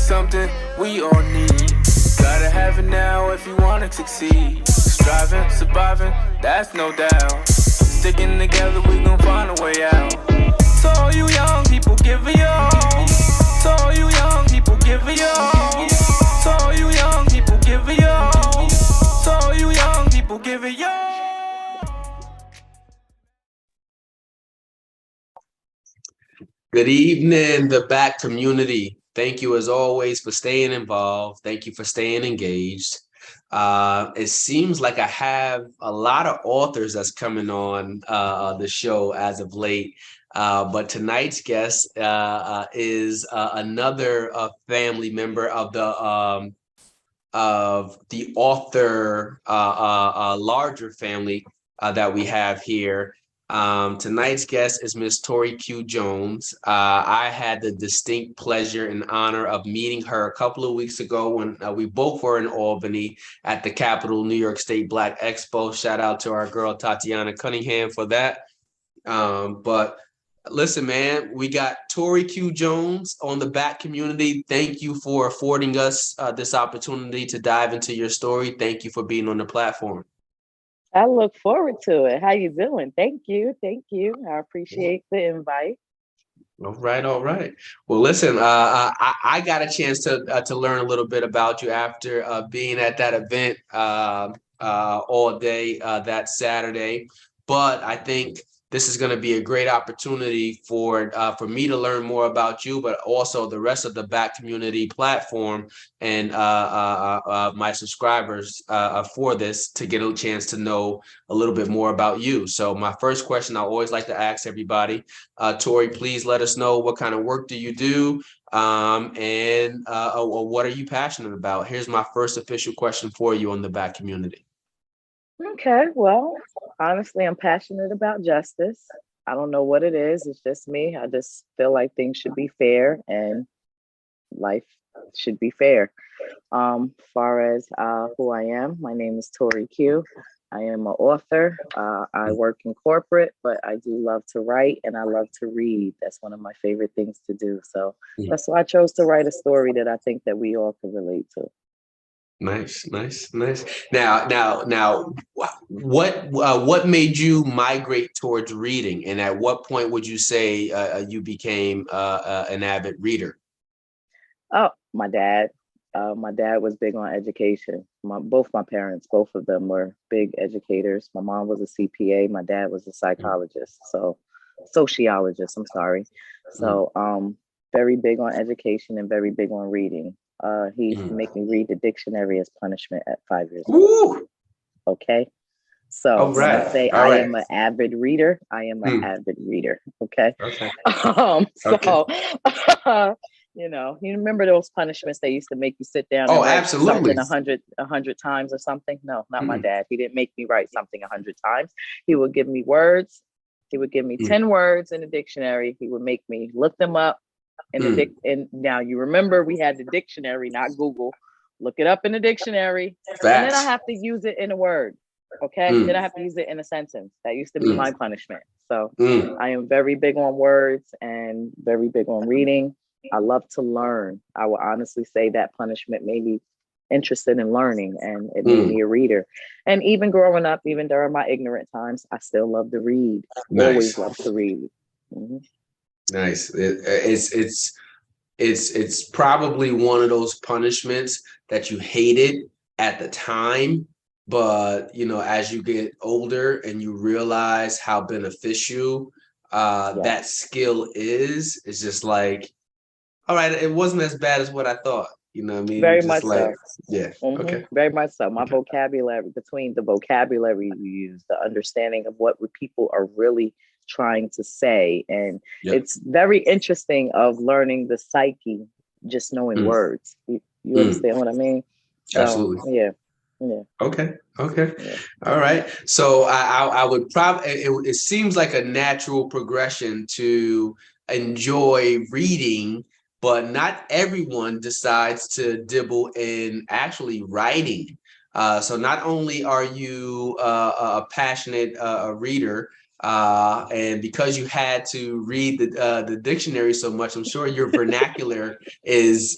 something we all need. Gotta have it now if you wanna succeed. Striving, surviving, that's no doubt. Sticking together, we gon' find a way out. To all you young people, give it your all. To all you young people, give it your all. To all you young people, give it your all. To all you young people, give it your all. Good evening, the back community. Thank you as always for staying involved. Thank you for staying engaged. It seems like I have a lot of authors that's coming on the show as of late. But tonight's guest is another family member of the author larger family that we have here. Tonight's guest is Miss Torrie Q Jones. I had the distinct pleasure and honor of meeting her a couple of weeks ago when we both were in Albany at the Capitol New York State Black Expo. Shout out to our girl Tatiana Cunningham for that. But listen, man, we got Torrie Q Jones on the back community. Thank you for affording us this opportunity to dive into your story. Thank you for being on the platform. I look forward to it. How you doing? Thank you. Thank you. I appreciate the invite. All right, all right. Well, listen, I got a chance to learn a little bit about you after being at that event all day that Saturday. But I think this is going to be a great opportunity for me to learn more about you, but also the rest of the back community platform and my subscribers for this to get a chance to know a little bit more about you. So my first question I always like to ask everybody, Torrie, please let us know what kind of work do you do and what are you passionate about? Here's my first official question for you on the back community. Okay, well, honestly, I'm passionate about justice. I don't know what it is. It's just me. I just feel like things should be fair and life should be fair. Far as who I am, my name is Torrie Q. I am an author. I work in corporate, but I do love to write and I love to read. That's one of my favorite things to do. So that's why I chose to write a story that I think that we all can relate to. Nice. Now, what made you migrate towards reading, and at what point would you say you became an avid reader? Oh, my dad. My dad was big on education. Both my parents, both of them were big educators. My mom was a CPA. My dad was a psychologist, sociologist. I'm sorry. So, very big on education and very big on reading. He used to make me read the dictionary as punishment at 5 years old. Okay. So when I say I am an avid reader, I am an avid reader. Okay. You know, you remember those punishments they used to make you sit down and write absolutely. something 100 times or something? No, not my dad. He didn't make me write something 100 times. He would give me words. He would give me 10 words in the dictionary. He would make me look them up. And now you remember we had the dictionary, not Google. Look it up in the dictionary. Facts. And then I have to use it in a word. Okay. Then I have to use it in a sentence. That used to be my punishment. So I am very big on words and very big on reading. I love to learn. I will honestly say that punishment made me interested in learning and it made me a reader. And even growing up, even during my ignorant times, I still love to read. Always love to read. Nice. It's probably one of those punishments that you hated at the time, but you know, as you get older and you realize how beneficial that skill is, it's just like, all right, it wasn't as bad as what I thought. You know what I mean? Very just much like, so. Yeah. Okay. Very much so. My vocabulary, between the vocabulary you use, the understanding of what people are really trying to say. And it's very interesting of learning the psyche, just knowing words. You understand what I mean? So, absolutely. Yeah. Okay. Yeah. All right. So I would probably, it seems like a natural progression to enjoy reading, but not everyone decides to dibble in actually writing. So not only are you a passionate reader, And because you had to read the dictionary so much, I'm sure your vernacular is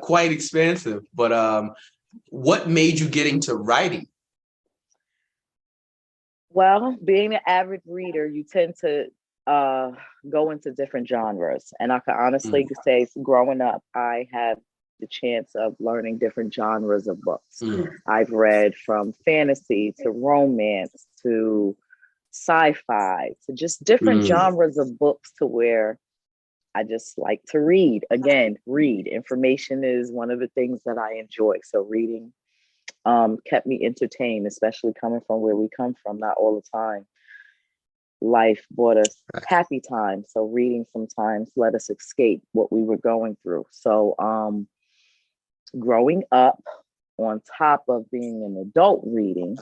quite expansive. But what made you get into writing? Well, being an avid reader, you tend to go into different genres. And I can honestly say, growing up, I had the chance of learning different genres of books. I've read from fantasy to romance to sci-fi to just different genres of books, to where I just like to read. Again, read. Information is one of the things that I enjoy. So reading kept me entertained, especially coming from where we come from. Not all the time life brought us happy times. So reading sometimes let us escape what we were going through. So growing up, on top of being an adult reading,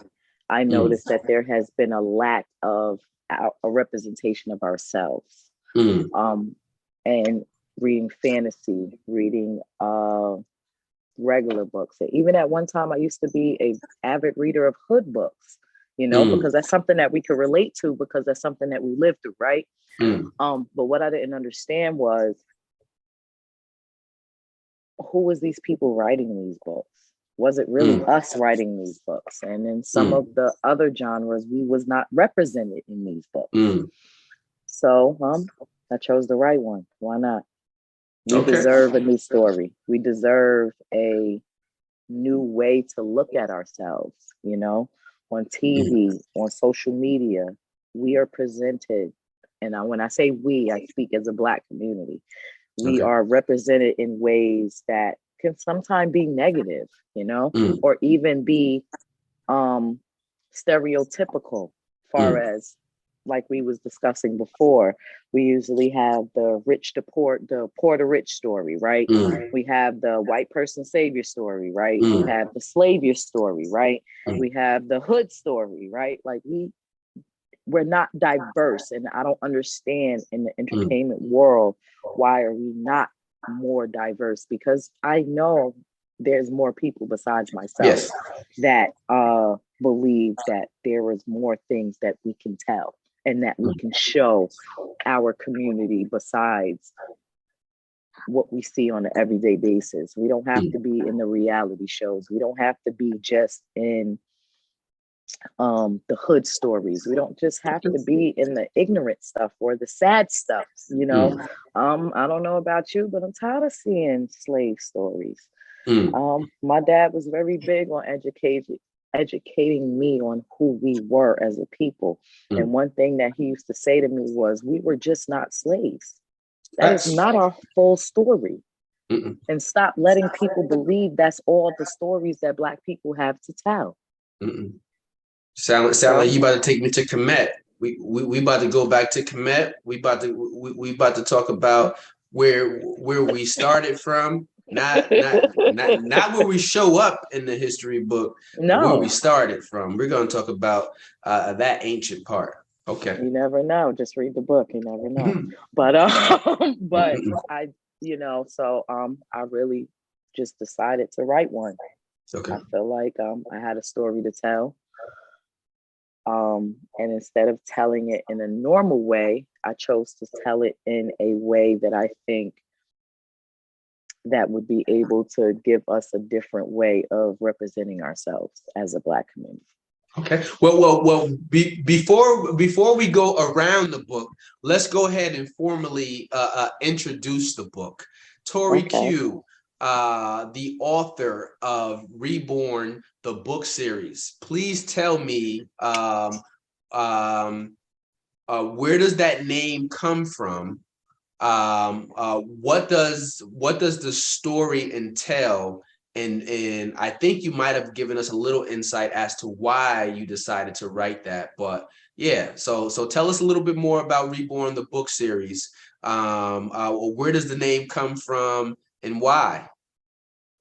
I noticed that there has been a lack of a representation of ourselves. And reading fantasy, reading regular books. And even at one time, I used to be a avid reader of hood books, because that's something that we could relate to, because that's something that we lived through, right? But what I didn't understand was, who was these people writing these books? Was it really us writing these books? And in some of the other genres, we was not represented in these books. So I chose the right one. Why not? We deserve a new story. We deserve a new way to look at ourselves, on TV, on social media. We are presented, and when I say we, I speak as a Black community. We are represented in ways that can sometimes be negative, or even be stereotypical, far as, like we was discussing before. We usually have the rich to poor, the poor to rich story, right? We have the white person savior story, right? We have the slavior story, right? We have the hood story, right? Like we're not diverse, and I don't understand in the entertainment world, why are we not more diverse? Because I know there's more people besides myself that believe that there is more things that we can tell and that we can show our community besides what we see on an everyday basis. We don't have to be in the reality shows. We don't have to be just in the hood stories. We don't just have to be in the ignorant stuff or the sad stuff, I don't know about you, but I'm tired of seeing slave stories. My dad was very big on educating me on who we were as a people. And one thing that he used to say to me was, we were just not slaves. That is not our full story. And stop letting people believe that's all the stories that Black people have to tell. Sound like you about to take me to Kemet. We about to go back to Kemet. We about to talk about where we started from. Not where we show up in the history book. No, where we started from. We're going to talk about that ancient part. Okay. You never know. Just read the book. You never know. But I, so I really just decided to write one. Okay. I feel like I had a story to tell. And instead of telling it in a normal way, I chose to tell it in a way that I think that would be able to give us a different way of representing ourselves as a Black community. Okay. Well. Before we go around the book, let's go ahead and formally introduce the book. Torrie Q, the author of Reborn the Book Series. Please tell me, where does that name come from? What does the story entail? And I think you might have given us a little insight as to why you decided to write that. But yeah, so tell us a little bit more about Reborn the Book Series. Where does the name come from and why?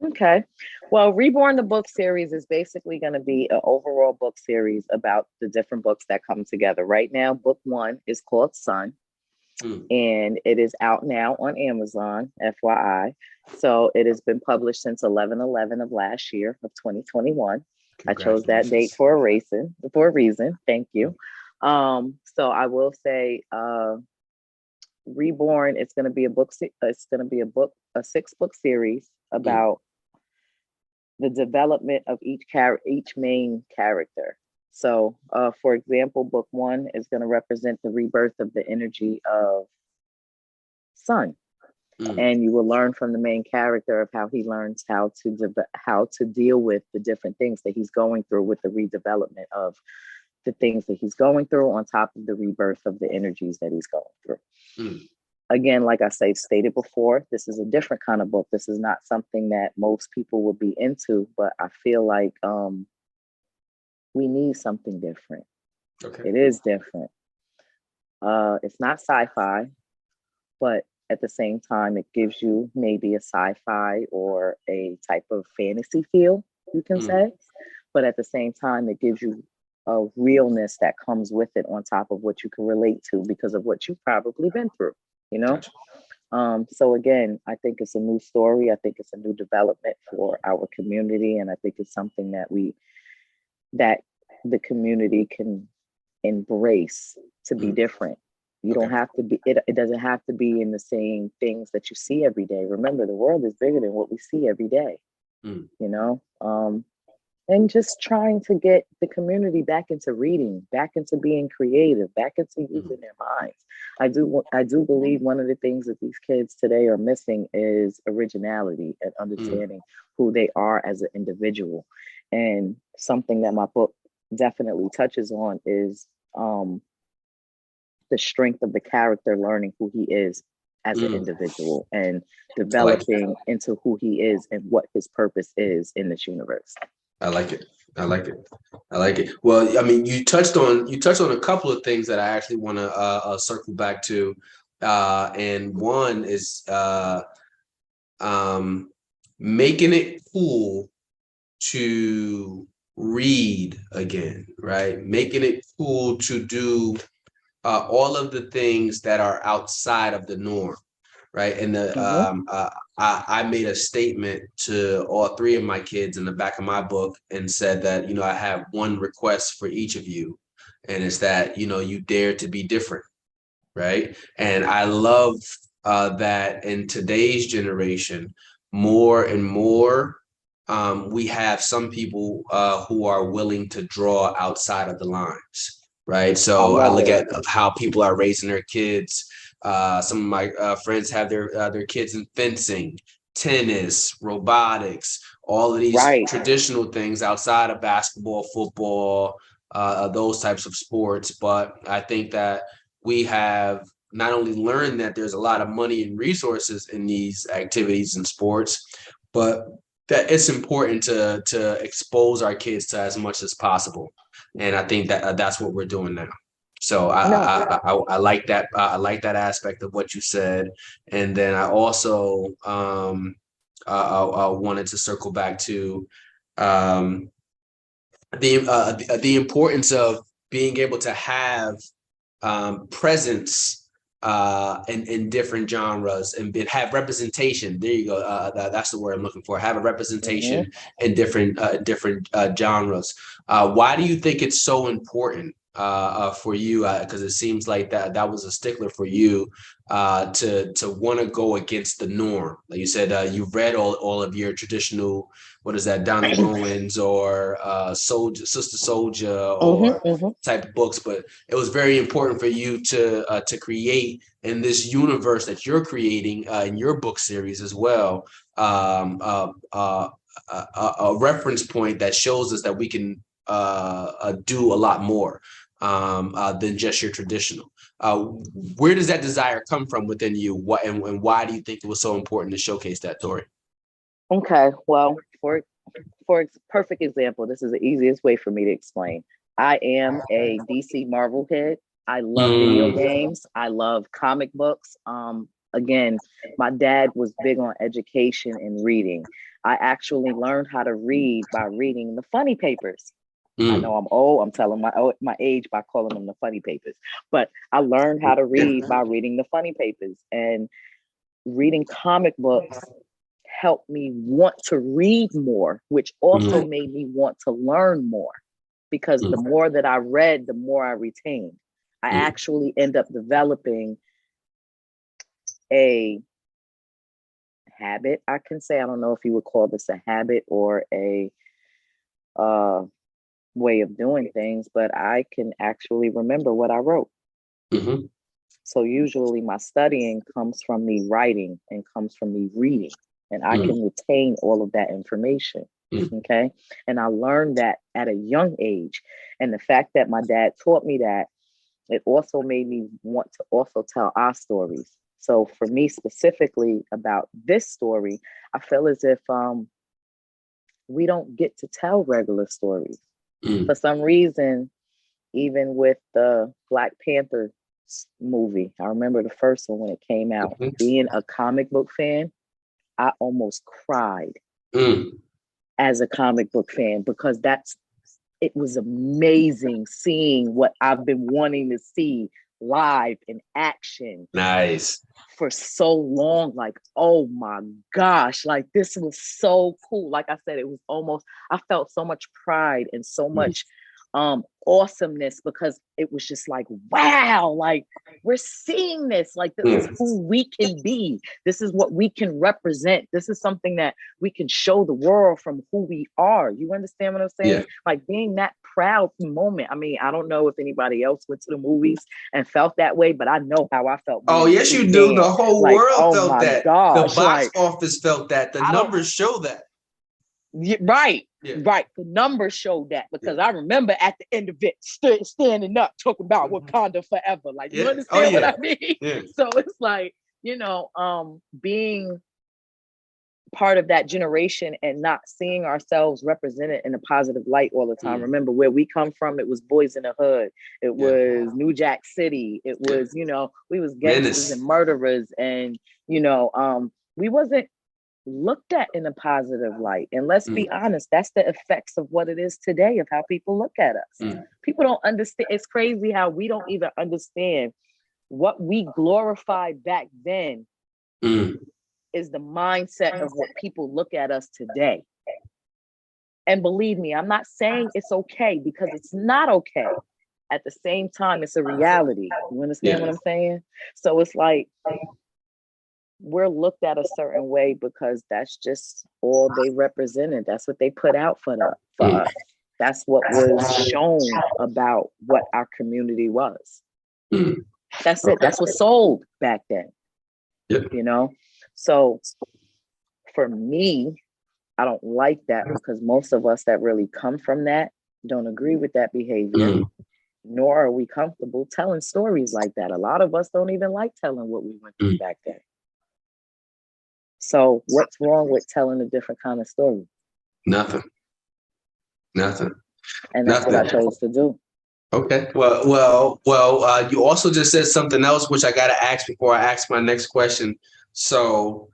Okay. Well, Reborn the Book Series is basically going to be an overall book series about the different books that come together. Right now, book one is called Sun. And it is out now on Amazon, FYI. So it has been published since 11/11 of last year of 2021. I chose that date for a reason. Thank you. So I will say, Reborn. It's going to be a book. It's going to be a 6-book series about the development of each main character. So, for example, book 1 is going to represent the rebirth of the energy of Sun, and you will learn from the main character of how he learns how to deal with the different things that he's going through with the redevelopment of the things that he's going through, on top of the rebirth of the energies that he's going through. Again, like I stated before, this is a different kind of book. This is not something that most people would be into, but I feel like we need something different. Okay. It is different. It's not sci-fi, but at the same time, it gives you maybe a sci-fi or a type of fantasy feel, you can say. But at the same time, it gives you a realness that comes with it on top of what you can relate to because of what you've probably been through, you know? Gotcha. So again, I think it's a new story. I think it's a new development for our community. And I think it's something that the community can embrace to be different. You don't have to be, it doesn't have to be in the same things that you see every day. Remember, the world is bigger than what we see every day, you know? And just trying to get the community back into reading, back into being creative, back into using their minds. I do believe one of the things that these kids today are missing is originality and understanding who they are as an individual. And something that my book definitely touches on is the strength of the character learning who he is as an individual and developing into who he is and what his purpose is in this universe. I like it. I like it. I like it. Well, I mean, you touched on a couple of things that I actually want to circle back to, and one is making it cool to read again, right? Making it cool to do all of the things that are outside of the norm, right? And I made a statement to all 3 of my kids in the back of my book and said that, I have one request for each of you, and it's that, you dare to be different, right? And I love that in today's generation, more and more, we have some people who are willing to draw outside of the lines, right? So I look at how people are raising their kids. Some of my friends have their kids in fencing, tennis, robotics, all of these traditional things outside of basketball, football, those types of sports. But I think that we have not only learned that there's a lot of money and resources in these activities and sports, but that it's important to expose our kids to as much as possible. And I think that that's what we're doing now. So I like that. I like that aspect of what you said. And then I also I wanted to circle back to the importance of being able to have presence in different genres and have representation. There you go. That's the word I'm looking for. Have a representation in different genres. Why do you think it's so important for you? Because it seems like that was a stickler for you to want to go against the norm. Like you said, you've read all of your traditional, what is that, Donald Goins or Sister Souljah or type of books, but it was very important for you to create in this universe that you're creating in your book series as well, a reference point that shows us that we can do a lot more than just your traditional. Where does that desire come from within you? What and why do you think it was so important to showcase that, Torrie? Okay, well, for perfect example, this is the easiest way for me to explain. I am a DC Marvel head. I love video games. I love comic books. Again, my dad was big on education and reading. I actually learned how to read by reading the funny papers. I know I'm old. I'm telling my age by calling them the funny papers. But I learned how to read by reading the funny papers. And reading comic books helped me want to read more, which also made me want to learn more. because the more that I read, the more I retained. I actually end up developing a habit, I can say. I don't know if you would call this a habit or a way of doing things, but I can actually remember what I wrote. So usually my studying comes from me writing and comes from me reading, and I can retain all of that information. Okay. And I learned that at a young age. And the fact that my dad taught me that, it also made me want to also tell our stories. So for me specifically about this story, I feel as if we don't get to tell regular stories. For some reason, even with the Black Panther movie, I remember the first one when it came out, being a comic book fan, I almost cried as a comic book fan, because it was amazing seeing what I've been wanting to see live in action. Nice. For so long. Like, oh my gosh, like this was so cool. Like I said, it was almost, I felt so much pride and so much awesomeness, because it was just like, wow, like we're seeing this, like this is who we can be. This is what we can represent. This is something that we can show the world from who we are. You understand what I'm saying? Like being that proud moment. I mean, I don't know if anybody else went to the movies and felt that way, but I know how I felt. Oh, yes, you do. The whole world felt that. Gosh, the box office felt that. The numbers show that. Right. The numbers showed that, because I remember at the end of it standing up talking about Wakanda forever. Like, you understand what I mean? So it's like, being part of that generation and not seeing ourselves represented in a positive light all the time. Remember where we come from, it was Boys in the Hood, it was New Jack City, it was, we was gangsters and murderers, and we wasn't looked at in a positive light. And let's be honest, that's the effects of what it is today, of how people look at us. People don't understand. It's crazy how we don't even understand what we glorified back then is the mindset of what people look at us today. And believe me, I'm not saying it's okay, because it's not okay. At the same time, it's a reality. You understand what I'm saying? So it's like, we're looked at a certain way because that's just all they represented. That's what they put out for us. That's what was shown about what our community was. That's it. That's what sold back then. So for me, I don't like that, because most of us that really come from that don't agree with that behavior, nor are we comfortable telling stories like that. A lot of us don't even like telling what we went through back then. So what's wrong with telling a different kind of story? Nothing. And that's what I chose to do. Okay. Well, you also just said something else, which I got to ask before I ask my next question. So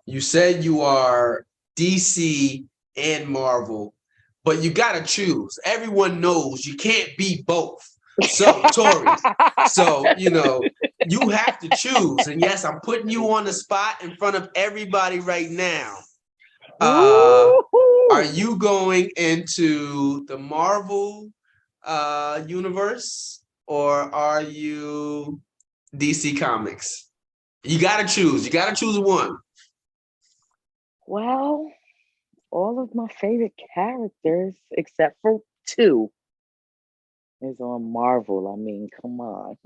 you said you are DC and Marvel, but you got to choose. Everyone knows you can't be both. So, Torrie, you have to choose. And yes, I'm putting you on the spot in front of everybody right now. Are you going into the Marvel universe, or are you DC Comics? You got to choose. You got to choose one. Well, all of my favorite characters, except for two, is on Marvel. I mean, come on.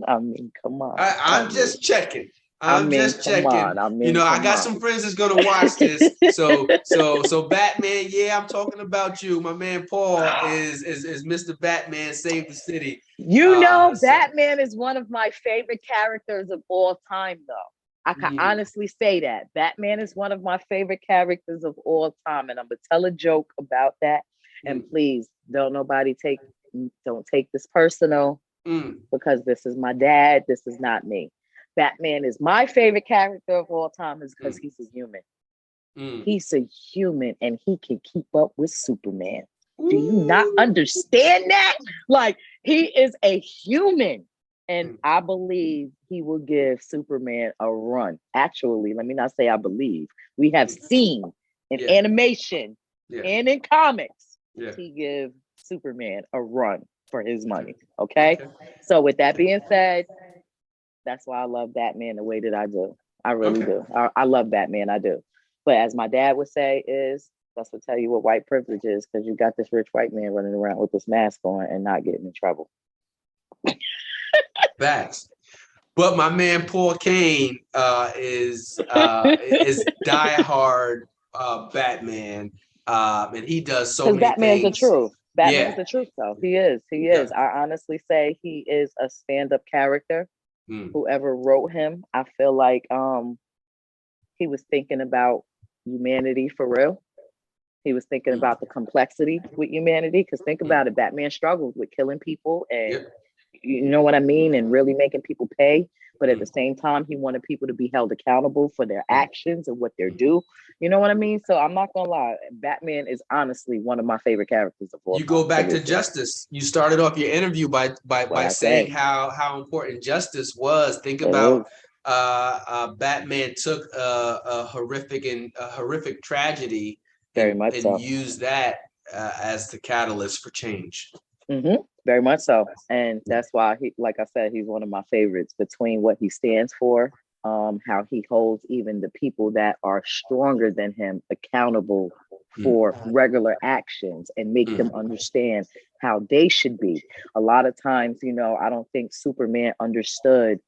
I'm just checking. I'm just checking. I got some friends that's gonna watch this. So Batman, I'm talking about you. My man Paul is Mr. Batman, Save the City. Batman is one of my favorite characters of all time, though. I can honestly say that. Batman is one of my favorite characters of all time. And I'm gonna tell a joke about that. And please don't take this personal, because this is my dad. This is not me. Batman is my favorite character of all time, is because he's a human. He's a human, and he can keep up with Superman. Do you not understand that? Like, he is a human, and I believe he will give Superman a run. Actually, let me not say I believe. We have seen in animation and in comics, he give Superman a run for his money. Okay. So with that being said, that's why I love Batman the way that I do. I really do. I love Batman. I do. But as my dad would say, that's what tell you what white privilege is, because you got this rich white man running around with this mask on and not getting in trouble. Facts. But my man Paul Kane is diehard Batman, and he does so many Batman's things. the truth. Batman's Yeah. the truth, though. He is. He is. I honestly say he is a stand-up character. Whoever wrote him, I feel like he was thinking about humanity for real. He was thinking about the complexity with humanity. Because think about it, Batman struggled with killing people and you know what I mean, and really making people pay. But at the same time, he wanted people to be held accountable for their actions and what they're due. You know what I mean? So I'm not gonna lie, Batman is honestly one of my favorite characters of all time. You go back to justice. You started off your interview by saying how important justice was. Think about Batman took a horrific tragedy and used that as the catalyst for change. Very much so. And that's why he, like I said, he's one of my favorites, between what he stands for, how he holds even the people that are stronger than him accountable for regular actions and make them understand how they should be. A lot of times, you know, I don't think Superman understood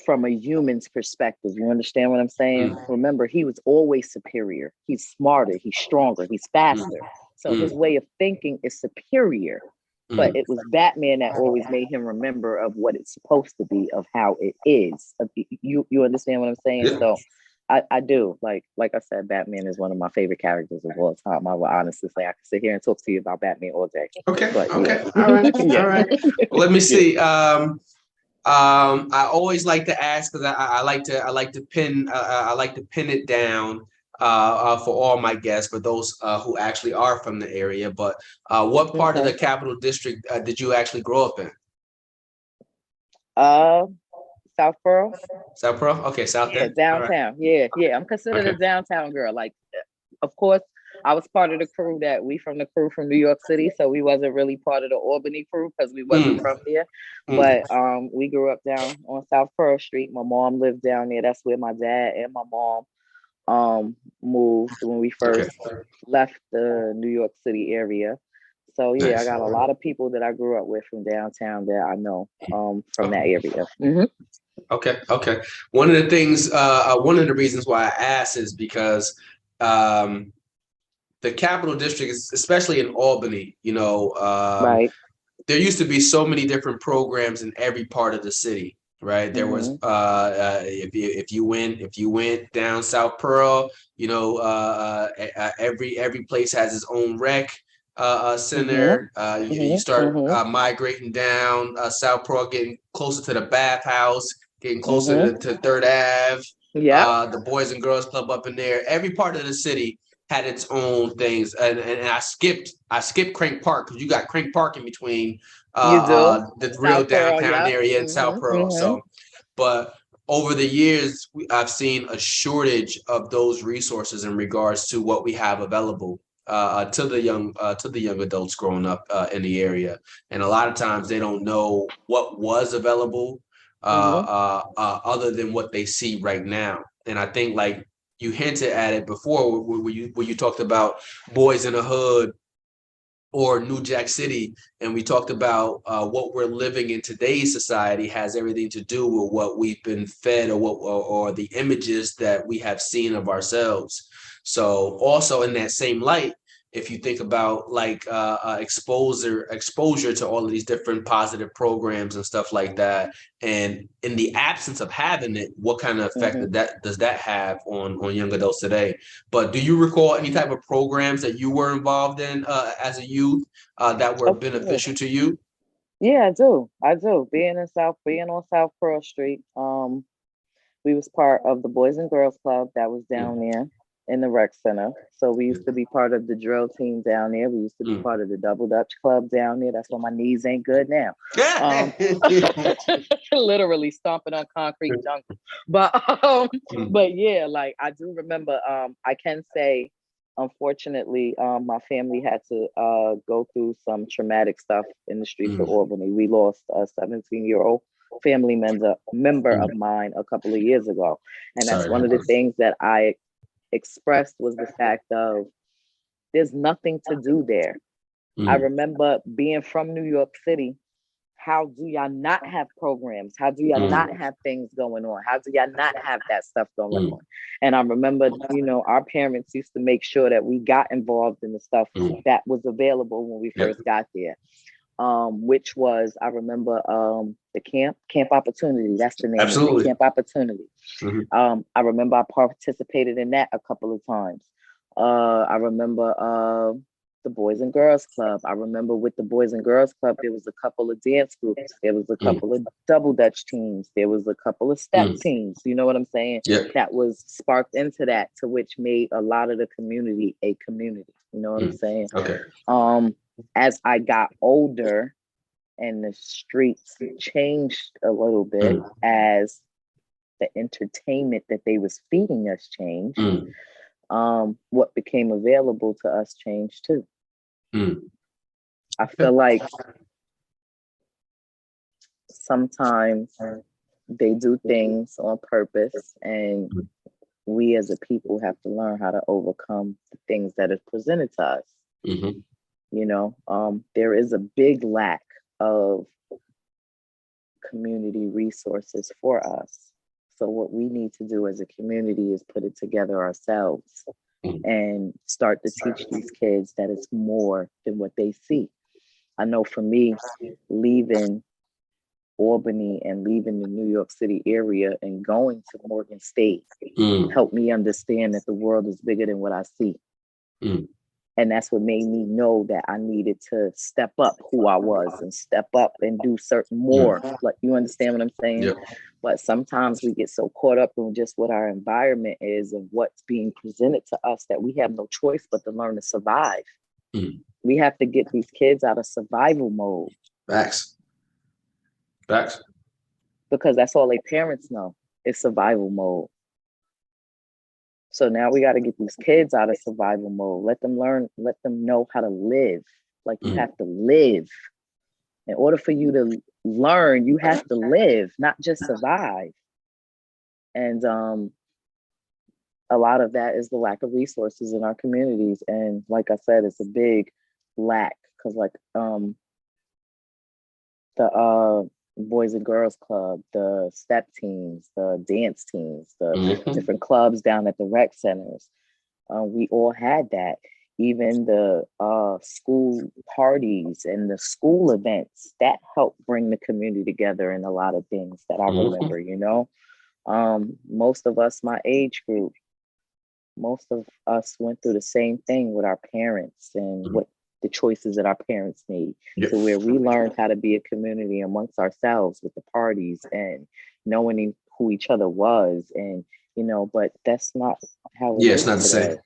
from a human's perspective. You understand what I'm saying? Remember, he was always superior. He's smarter, he's stronger, he's faster. So his way of thinking is superior. But it was Batman that always made him remember of what it's supposed to be, of how it is. You understand what I'm saying? Yeah. So I do. Like I said, Batman is one of my favorite characters of all time. I will honestly say I could sit here and talk to you about Batman all day. Okay. But, okay. Yeah. All right. All right. Well, let me see. I always like to ask, because I like to pin it down for all my guests, for those who actually are from the area. But what part of the Capital District did you actually grow up in? South Pearl. South Pearl? Okay, South End. Downtown. Right. Yeah. I'm considered a downtown girl. Like, of course, I was part of the crew from New York City, so we wasn't really part of the Albany crew because we wasn't from there. But we grew up down on South Pearl Street. My mom lived down there. That's where my dad and my mom moved when we first left the New York City area. So yeah, I got a lot of people that I grew up with from downtown that I know from that area. Okay. One of the things, one of the reasons why I asked is because the Capital District, especially in Albany, you know, there used to be so many different programs in every part of the city. Right. There was if you went down South Pearl, you know, every place has its own rec center. You start migrating down South Pearl, getting closer to the bathhouse, getting closer to Third Ave. The Boys and Girls Club up in there. Every part of the city had its own things, and I skipped Crank Park, because you got Crank Park in between the real downtown area in South Pearl. So, but over the years, I've seen a shortage of those resources in regards to what we have available to the young adults growing up in the area, and a lot of times they don't know what was available other than what they see right now. And I think, like you hinted at it before, where you talked about Boys in the Hood or New Jack City, and we talked about what we're living in today's society has everything to do with what we've been fed, or the images that we have seen of ourselves. So also in that same light, if you think about like exposure to all of these different positive programs and stuff like that, and in the absence of having it, what kind of effect does that have on young adults today? But do you recall any type of programs that you were involved in as a youth that were beneficial to you? Yeah, I do. Being on South Pearl Street, we was part of the Boys and Girls Club that was down there in the rec center. So we used to be part of the drill team down there. We used to be part of the Double Dutch Club down there. That's why my knees ain't good now. Literally stomping on concrete jungle. But yeah, like I do remember, I can say unfortunately, my family had to go through some traumatic stuff in the streets of Mm, Albany. We lost a 17-year-old family member mm. of mine a couple of years ago. And that's Sorry to one hear of the that. things that I expressed was the fact of there's nothing to do there. I Mm, remember being from New York City. How do y'all not have programs? How do y'all mm, not have things going on? How do y'all not have that stuff going mm, on? And I remember, our parents used to make sure that we got involved in the stuff mm. that was available when we Yep, first got there. Which was, I remember, the Camp Opportunity. That's the name of it, absolutely. Camp Opportunity. Mhm, I remember I participated in that a couple of times. I remember the Boys and Girls Club. I remember with the Boys and Girls Club, there was a couple of dance groups. There was a mm, couple of double Dutch teams. There was a couple of step mm. teams. You know what I'm saying? Yep. That was sparked into that, to which made a lot of the community a community. You know what I'm Mm. saying? Okay. As I got older and the streets changed a little bit, Mm, as the entertainment that they was feeding us changed, mm, what became available to us changed too. mm. I Okay. feel like sometimes they do things on purpose, and Mm, we as a people have to learn how to overcome the things that are presented to us. mhm, There is a big lack of community resources for us. So what we need to do as a community is put it together ourselves mm, and start to teach these kids that it's more than what they see. I know for me, leaving Albany and leaving the New York City area and going to Morgan State mm, helped me understand that the world is bigger than what I see. mm, And that's what made me know that I needed to step up who I was and step up and do certain more. mm. Like, you understand what I'm saying? Yep. But sometimes we get so caught up in just what our environment is and what's being presented to us that we have no choice but to learn to survive. Mm. We have to get these kids out of survival mode, Facts. Facts. because that's all their parents know is survival mode. So now we got to get these kids out of survival mode. Let them learn, let them know how to live. Like, you Mm, have to live. In order for you to learn, you have to live, not just survive. And a lot of that is the lack of resources in our communities. And like I said, it's a big lack, because like the Boys and Girls Club, the step teams, the dance teams, the mhm, different clubs down at the rec centers, we all had that. Even the school parties and the school events that helped bring the community together in a lot of things that I mhm, remember. Most of us, my age group, most of us went through the same thing with our parents and mhm. what the choices that our parents made, Yep. to where we learned how to be a community amongst ourselves with the parties and knowing who each other was. And but that's not how it Yeah, it's is not the same. today.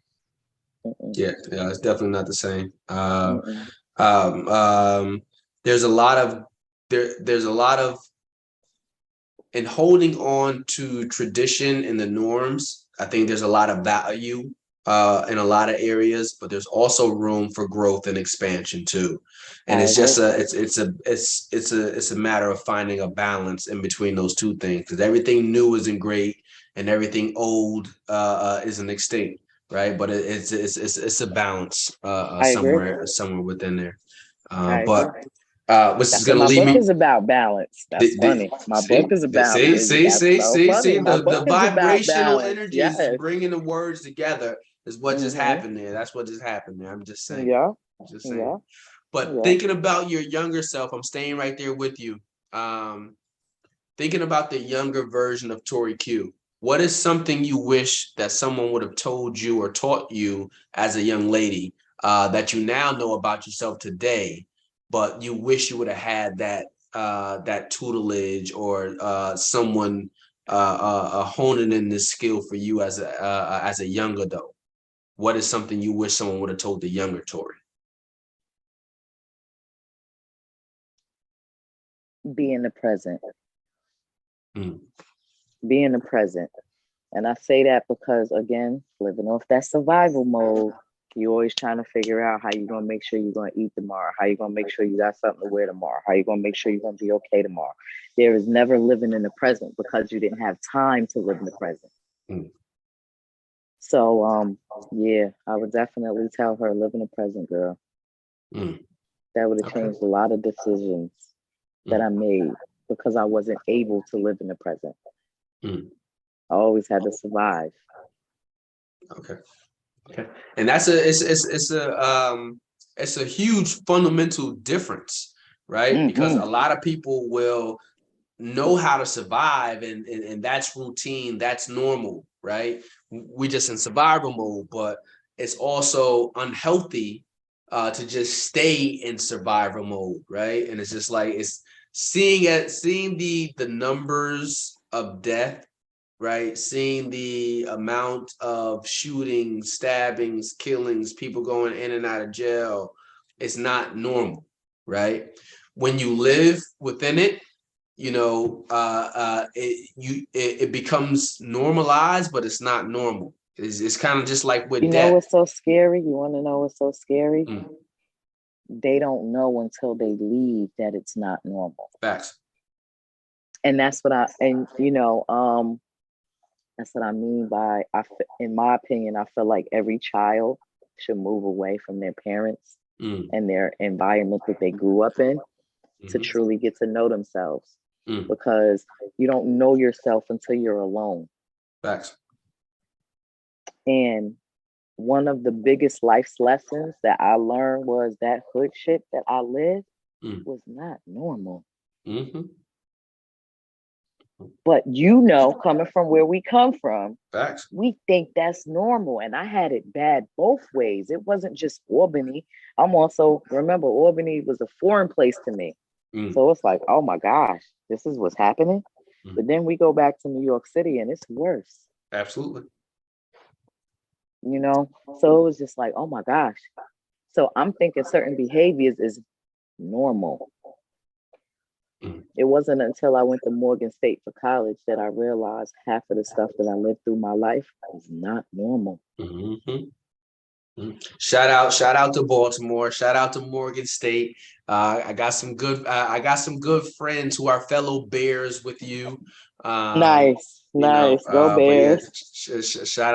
Mm-mm, Yeah, yeah, it's definitely not the same. mm-mm. Um, um, there's a lot of there's a lot of in holding on to tradition and the norms. I think there's a lot of value in a lot of areas, but there's also room for growth and expansion too. And I it's just agree. it's a matter of finding a balance in between those two things, because everything new isn't great and everything old isn't extinct, right? But it's a balance I agree. somewhere within there. I But agree. which is That's what going to my lead book me. is about, balance. That's funny. My book is about that's so funny. My book The is about vibrational balance. energies Yes. bringing the words together is what just Mm-hmm. happened there. That's what just happened there. I'm just saying. Yeah. Just saying. Yeah. But Yeah. thinking about your younger self, I'm staying right there with you. Um, Thinking about the younger version of Torrie Q. What is something you wish that someone would have told you or taught you as a young lady that you now know about yourself today, but you wish you would have had that tutelage or someone honing in this skill for you as a young adult? What is something you wish someone would have told the younger Torrie? Be in the present. Mm, Be in the present. And I say that because, again, living off that survival mode, You always trying to figure out how you gonna make sure you're gonna eat tomorrow, how you gonna make sure you got something to wear tomorrow, how you gonna make sure you're gonna be okay tomorrow. There is never living in the present because you didn't have time to live in the present. Mm. So yeah, I would definitely tell her, live in the present, girl. Mm. That would have changed a lot of decisions that I made because I wasn't able to live in the present. Mm. I always had to survive. Okay. And that's it's a huge fundamental difference, right? Because a lot of people will know how to survive, and that's routine, that's normal, right? We just in survival mode, but it's also unhealthy to just stay in survival mode, right? And it's just like it's seeing the numbers of death, right? Seeing the amount of shootings, stabbings, killings, people going in and out of jail, it's not normal, right? When you live within it, you know, it becomes normalized, but it's not normal. It's kind of just like with You know death. what's so scary? You want to know what's so scary? Mm. They don't know until they leave that it's not normal. Facts. And that's what that's what I mean by, in my opinion, I feel like every child should move away from their parents and their environment that they grew up in to truly get to know themselves. Because you don't know yourself until you're alone. Facts. And one of the biggest life's lessons that I learned was that hood shit that I lived was not normal. But coming from where we come from, facts, we think that's normal. And I had it bad both ways. It wasn't just Albany. Remember, Albany was a foreign place to me. So it's like, oh my gosh, this is what's happening. But then we go back to New York City and it's worse. Absolutely. So it was just like, oh my gosh. So I'm thinking certain behaviors is normal. It wasn't until I went to Morgan State for college that I realized half of the stuff that I lived through my life was not normal. Shout out to Baltimore. Shout out to Morgan State. I got some good friends who are fellow Bears with you. Nice. Go Bears. Yeah, shout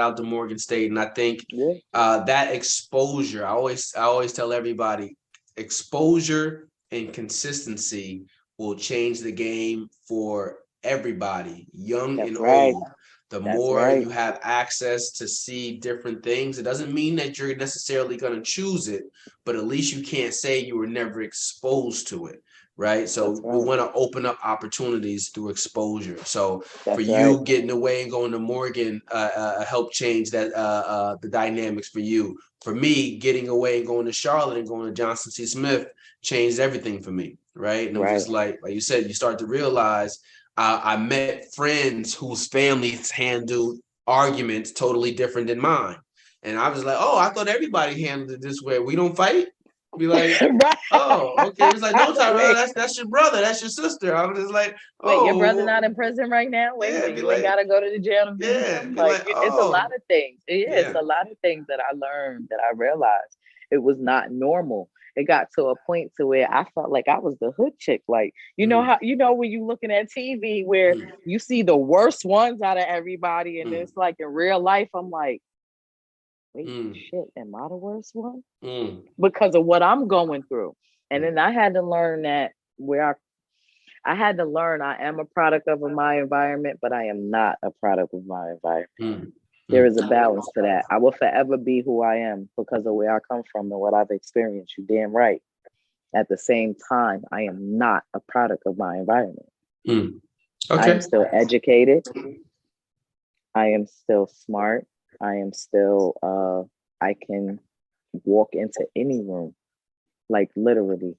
out to Morgan State. And I think that exposure, I always tell everybody, exposure and consistency will change the game for everybody, young and old. The more you have access to see different things, it doesn't mean that you're necessarily going to choose it, but at least you can't say you were never exposed to it, right? So we want to open up opportunities through exposure. So for you getting away and going to Morgan helped change that the dynamics for you. For me, getting away and going to Charlotte and going to Johnson C. Smith changed everything for me, right? And it was just like you said, you start to realize I met friends whose families handled arguments totally different than mine. And I was like, oh, I thought everybody handled it this way. We don't fight? Be like, oh, okay. It's like, no, Tyrell, that's your brother. That's your sister. I was just like, oh. Wait, your brother not in prison right now? Wait a minute, you ain't got to go to the jail to visit him? It's a lot of things. It's a lot of things that I learned, that I realized it was not normal. It got to a point to where I felt like I was the hood chick. Like, how, when you looking at TV where you see the worst ones out of everybody. And it's like in real life, I'm like, wait, shit, am I the worst one? Because of what I'm going through. And then I had to learn that I am a product of my environment, but I am not a product of my environment. There is a balance to that. I will forever be who I am because of where I come from and what I've experienced. You damn right. At the same time, I am not a product of my environment. Okay. I am still educated. I am still smart. I am still, I can walk into any room. Like literally.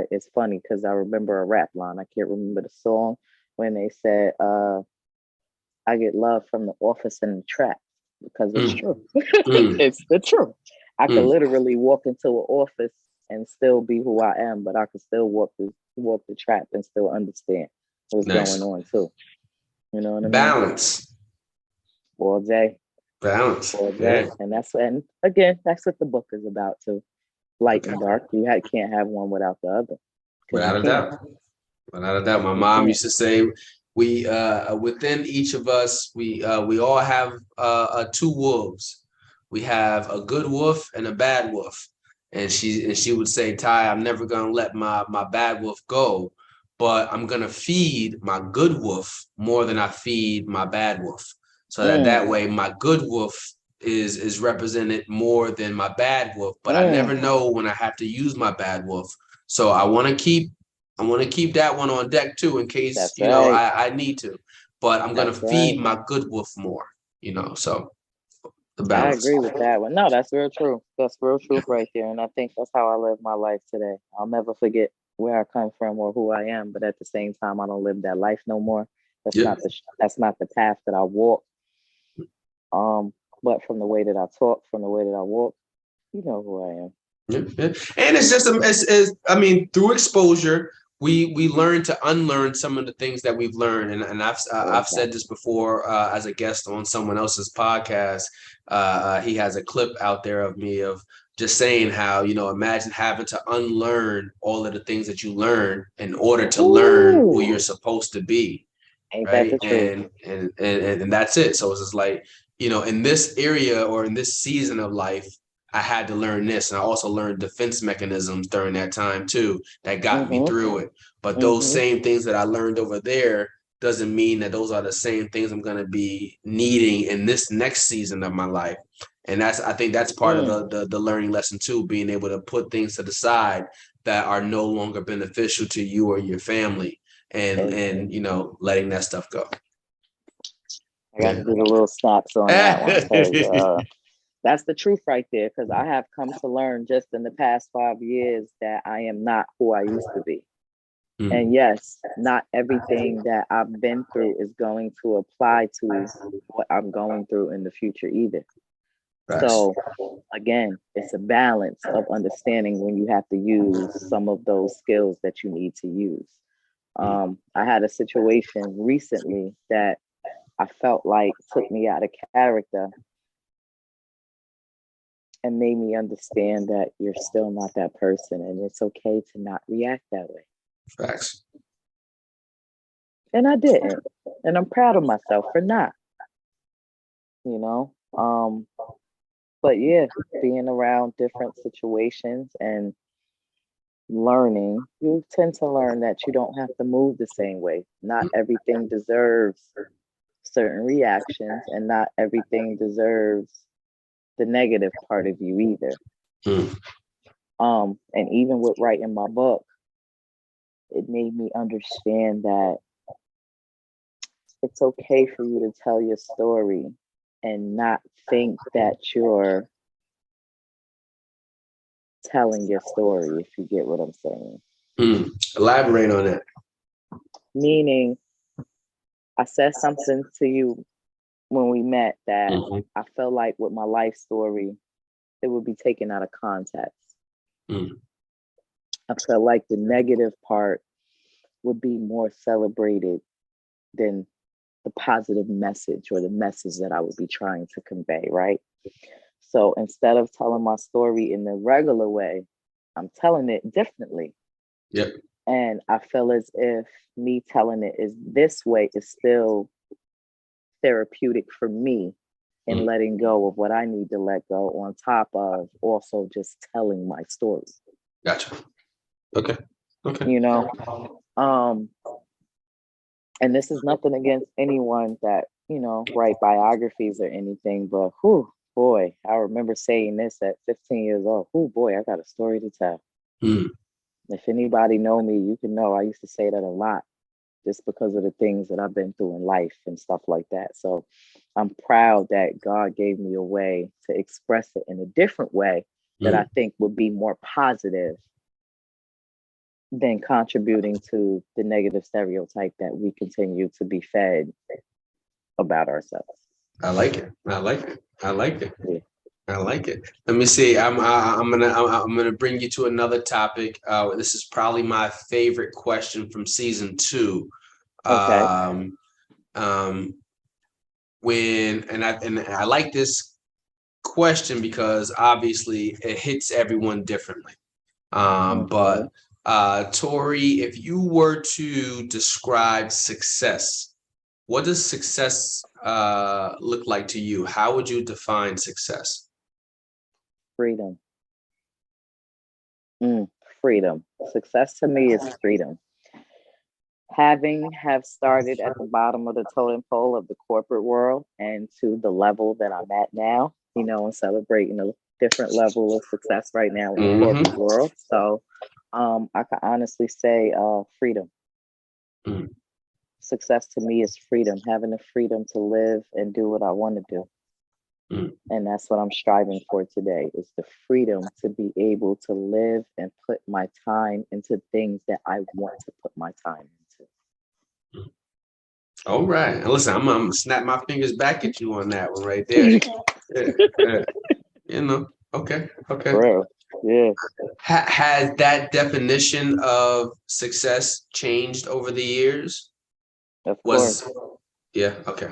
It's funny because I remember a rap line. I can't remember the song when they said, I get love from the office and the trap. Because it's true. It's the truth. I could literally walk into an office and still be who I am, but I could still walk the trap and still understand what's going on too. You know what I mean? Balance. All day. Balance. For Yeah. that. And again, that's what the book is about too. Light Okay. and dark. Can't have one without the other. Because you Without a can't. doubt. Without a doubt. My You mom can't. used to say, we within each of us, we all have two wolves. We have a good wolf and a bad wolf. And she would say, Ty, I'm never gonna let my bad wolf go, but I'm gonna feed my good wolf more than I feed my bad wolf. So that Mm, way my good wolf is represented more than my bad wolf, but I never mm. know when I have to use my bad wolf. So I want to keep that one on deck too, in case, That's right. I need to, but I'm going to That's feed right. my good wolf more, so the I balance. agree with that one. No, that's real true. That's real truth right there. And I think that's how I live my life today. I'll never forget where I come from or who I am, but at the same time, I don't live that life no more. Yep. That's not the path that I walk. But from the way that I talk, from the way that I walk, you know who I am. Yep. Yep. And it's just, I mean, through exposure, we learn to unlearn some of the things that we've learned. And I've said this before as a guest on someone else's podcast. He has a clip out there of me of just saying how, imagine having to unlearn all of the things that you learn in order to learn who Ooh, you're supposed to be. ain't that Right. the truth? And that's it. So it's just like, in this area or in this season of life, I had to learn this. And I also learned defense mechanisms during that time too, that got me Mm-hmm. through it. But those Mm-hmm. same things that I learned over there doesn't mean that those are the same things I'm going to be needing in this next season of my life. And I think that's part of the learning lesson too, being able to put things to the side that are no longer beneficial to you or your family, and letting that stuff go. I got to do the little snaps on that one because that's the truth right there. Because I have come to learn just in the past 5 years that I am not who I used to be. And yes, not everything that I've been through is going to apply to what I'm going through in the future either. So again, it's a balance of understanding when you have to use some of those skills that you need to use. I had a situation recently that I felt like took me out of character and made me understand that you're still not that person and it's okay to not react that way. Facts. And I didn't. And I'm proud of myself for not, you know. But yeah, being around different situations and learning, you tend to learn that you don't have to move the same way. Not everything deserves certain reactions, and not everything deserves the negative part of you either. And even with writing my book, it made me understand that it's okay for you to tell your story and not think that you're telling your story, if you get what I'm saying. Elaborate on that. Meaning, I said something to you when we met that I felt like with my life story, it would be taken out of context. I felt like the negative part would be more celebrated than the positive message or the message that I would be trying to convey, right? So instead of telling my story in the regular way, I'm telling it differently. Yep. And I feel as if me telling it is this way is still therapeutic for me in letting go of what I need to let go, on top of also just telling my story. Gotcha. Okay. And this is nothing against anyone that, write biographies or anything, but boy, I remember saying this at 15 years old. Boy, I got a story to tell. If anybody know me, you can know I used to say that a lot just because of the things that I've been through in life and stuff like that. So I'm proud that God gave me a way to express it in a different way that I think would be more positive than contributing to the negative stereotype that we continue to be fed about ourselves. I like it. I like it. I like it. Yeah. I like it. Let me see. I'm gonna bring you to another topic. This is probably my favorite question from season 2. Okay. and I like this question because obviously it hits everyone differently. But Torrie, if you were to describe success, what does success look like to you? How would you define success? Freedom. Freedom. Success to me is freedom. Have started at the bottom of the totem pole of the corporate world and to the level that I'm at now, and celebrating a different level of success right now in the corporate world. So I can honestly say freedom. Success to me is freedom, having the freedom to live and do what I want to do. And that's what I'm striving for today, is the freedom to be able to live and put my time into things that I want to put my time into. All right. And listen, I'm gonna snap my fingers back at you on that one right there. Okay. Bro, yeah. Has that definition of success changed over the years? Of course. Yeah, okay.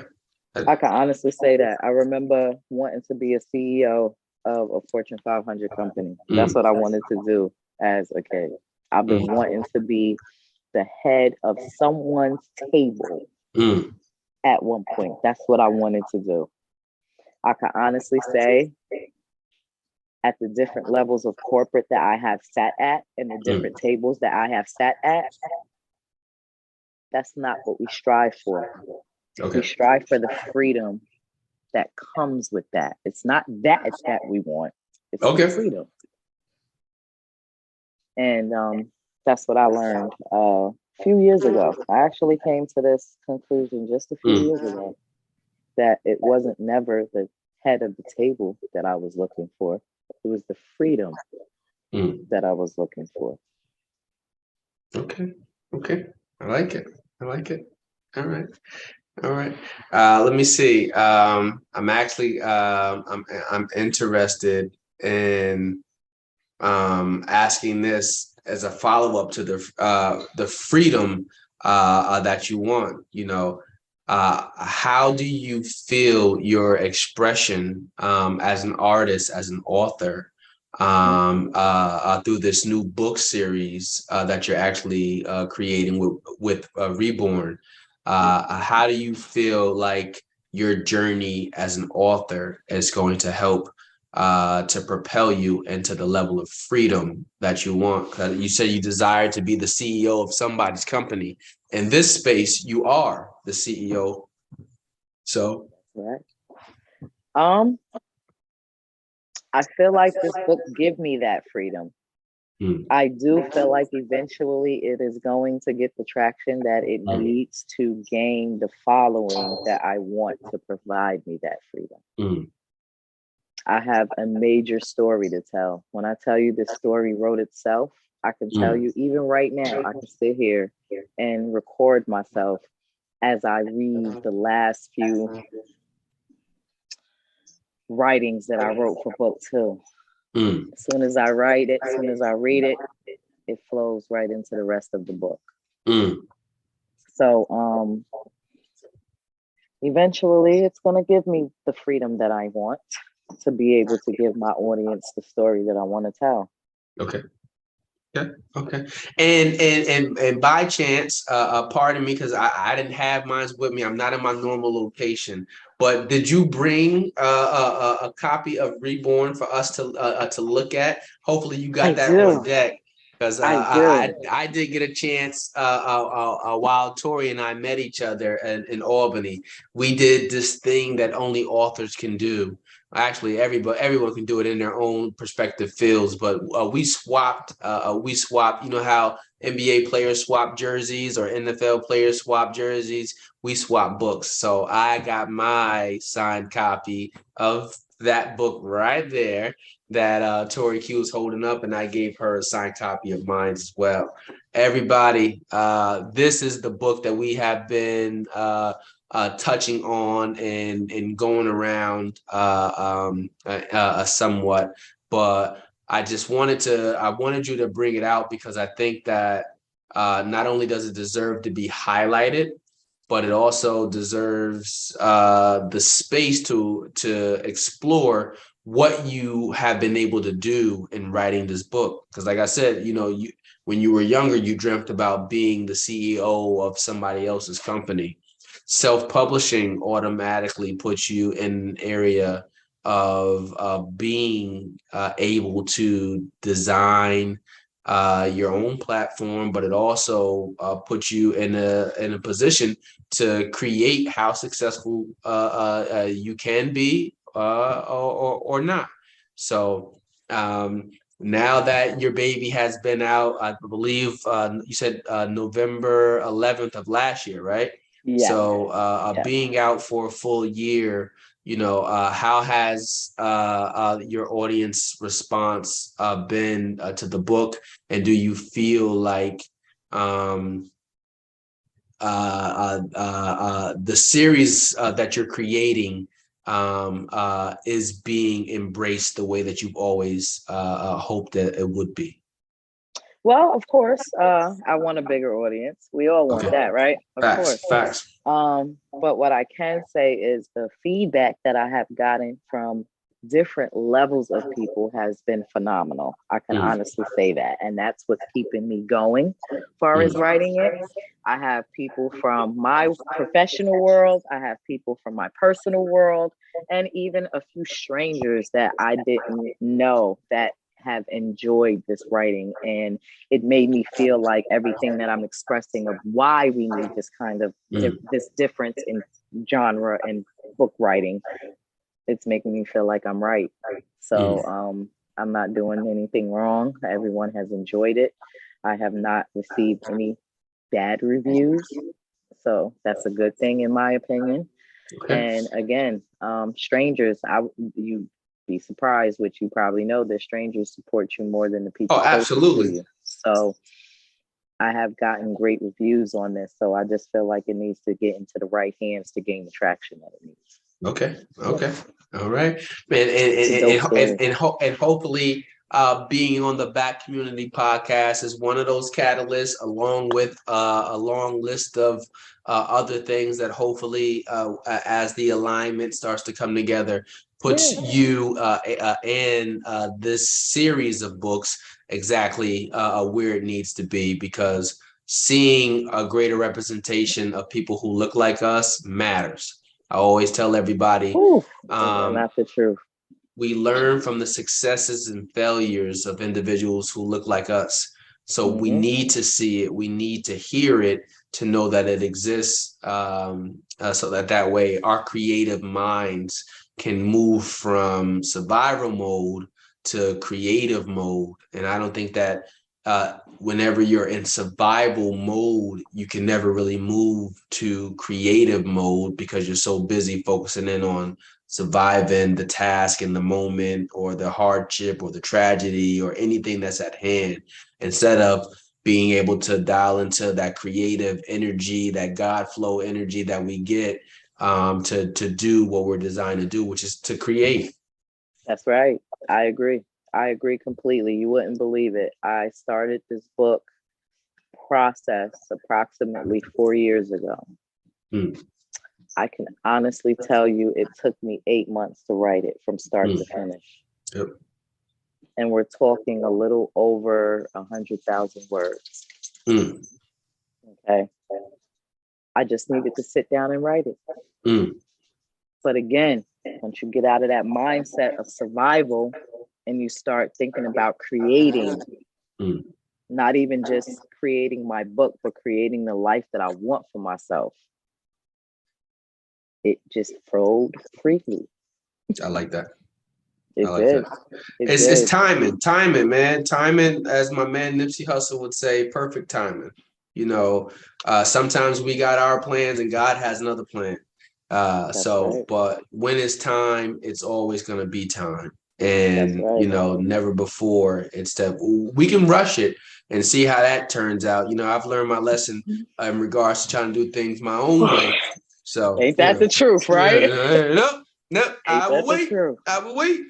I can honestly say that. I remember wanting to be a CEO of a Fortune 500 company. That's what I wanted to do as a kid. I've been wanting to be the head of someone's table at one point. That's what I wanted to do. I can honestly say, at the different levels of corporate that I have sat at and the different tables that I have sat at, that's not what we strive for. We strive for the freedom that comes with that. It's not that we want. It's the freedom. And that's what I learned a few years ago. I actually came to this conclusion just a few years ago, that it wasn't never the head of the table that I was looking for. It was the freedom that I was looking for. Okay. I like it. All right. Let me see. I'm actually I'm interested in asking this as a follow-up to the freedom that you want. How do you feel your expression as an artist, as an author, through this new book series that you're actually creating with Reborn? How do you feel like your journey as an author is going to help to propel you into the level of freedom that you want? You said you desire to be the CEO of somebody's company. In this space, you are the CEO. So, right. I feel like this book give me that freedom. I do feel like eventually it is going to get the traction that it needs to gain the following that I want to provide me that freedom. I have a major story to tell. When I tell you this story wrote itself, I can tell you even right now, I can sit here and record myself as I read the last few writings that I wrote for book 2. As soon as I write it, as soon as I read it, it flows right into the rest of the book. So eventually it's going to give me the freedom that I want to be able to give my audience the story that I want to tell. Okay. And by chance, pardon me, because I didn't have mine with me. I'm not in my normal location. But did you bring a copy of Reborn for us to look at? Hopefully, you got that on deck, because I did get a chance while Torrie and I met each other in Albany. We did this thing that only authors can do. Actually, everyone can do it in their own perspective fields, but we swapped. You know how NBA players swap jerseys or NFL players swap jerseys? We swap books. So I got my signed copy of that book right there that Torrie Q is holding up, and I gave her a signed copy of mine as well. Everybody, this is the book that we have been touching on and going around somewhat, but I wanted you to bring it out because I think that not only does it deserve to be highlighted, but it also deserves the space to explore what you have been able to do in writing this book. Because like I said, when you were younger, you dreamt about being the CEO of somebody else's company. Self-publishing automatically puts you in an area of being able to design your own platform, but it also puts you in a position to create how successful you can be or not. So now that your baby has been out, I believe you said November 11th of last year, right? Yeah. So Yeah. being out for a full year, how has your audience response been to the book? And do you feel like the series that you're creating is being embraced the way that you've always hoped that it would be? Well, of course, I want a bigger audience. We all want that, right? Of course. Facts. But what I can say is the feedback that I have gotten from different levels of people has been phenomenal. I can honestly say that. And that's what's keeping me going as far as writing it. I have people from my professional world, I have people from my personal world, and even a few strangers that I didn't know that have enjoyed this writing. And it made me feel like everything that I'm expressing of why we need this kind of this difference in genre and book writing, it's making me feel like I'm right. So I'm not doing anything wrong. Everyone has enjoyed it. I have not received any bad reviews, so that's a good thing in my opinion. Okay. And again, strangers, you be surprised, which you probably know, that strangers support you more than the people closest to you. So I have gotten great reviews on this, so I just feel like it needs to get into the right hands to gain the traction that it needs. Okay. All right. And hopefully being on the Back Community podcast is one of those catalysts, along with a long list of other things that hopefully as the alignment starts to come together, puts you in this series of books exactly where it needs to be, because seeing a greater representation of people who look like us matters. I always tell everybody, not the truth. we learn from the successes and failures of individuals who look like us. So we need to see it. We need to hear it to know that it exists. So that way our creative minds can move from survival mode to creative mode. And I don't think that whenever you're in survival mode, you can never really move to creative mode, because you're so busy focusing in on surviving the task in the moment, or the hardship or the tragedy or anything that's at hand, instead of being able to dial into that creative energy, that God flow energy that we get to do what we're designed to do, which is to create. That's right. I agree. I agree completely. You wouldn't believe it. I started this book process approximately 4 years ago. I can honestly tell you it took me 8 months to write it from start to finish. And we're talking a little over 100,000 words. Okay. I just needed to sit down and write it. But again, once you get out of that mindset of survival and you start thinking about creating, not even just creating my book, but creating the life that I want for myself, it just flowed freely. I like that. It's timing, man. Timing, as my man Nipsey Hussle would say, perfect timing. Sometimes we got our plans and God has another plan. But when it's time, it's always going to be time. And, never before. Instead, we can rush it and see how that turns out. I've learned my lesson in regards to trying to do things my own way. So ain't that the truth, right? No, I will wait.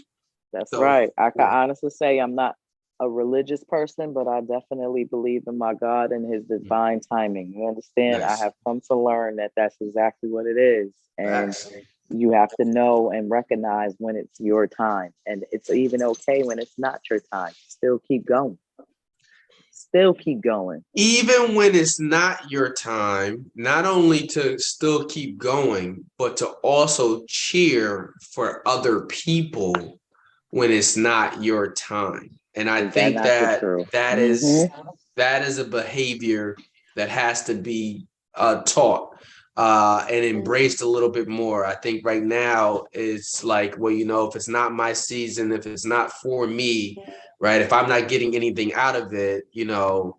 That's right. I can honestly say I'm not a religious person, but I definitely believe in my God and his divine timing. You understand? I Nice. have come to learn that that's exactly what it is. And Facts. you have to know and recognize when it's your time. And it's even okay when it's not your time. Still keep going. Still keep going. Even when it's not your time, not only to still keep going, but to also cheer for other people when it's not your time. And I Is that think not the that truth? that is that is a behavior that has to be taught and embraced a little bit more. I think right now it's like, well, if it's not my season, if it's not for me, right? If I'm not getting anything out of it, no,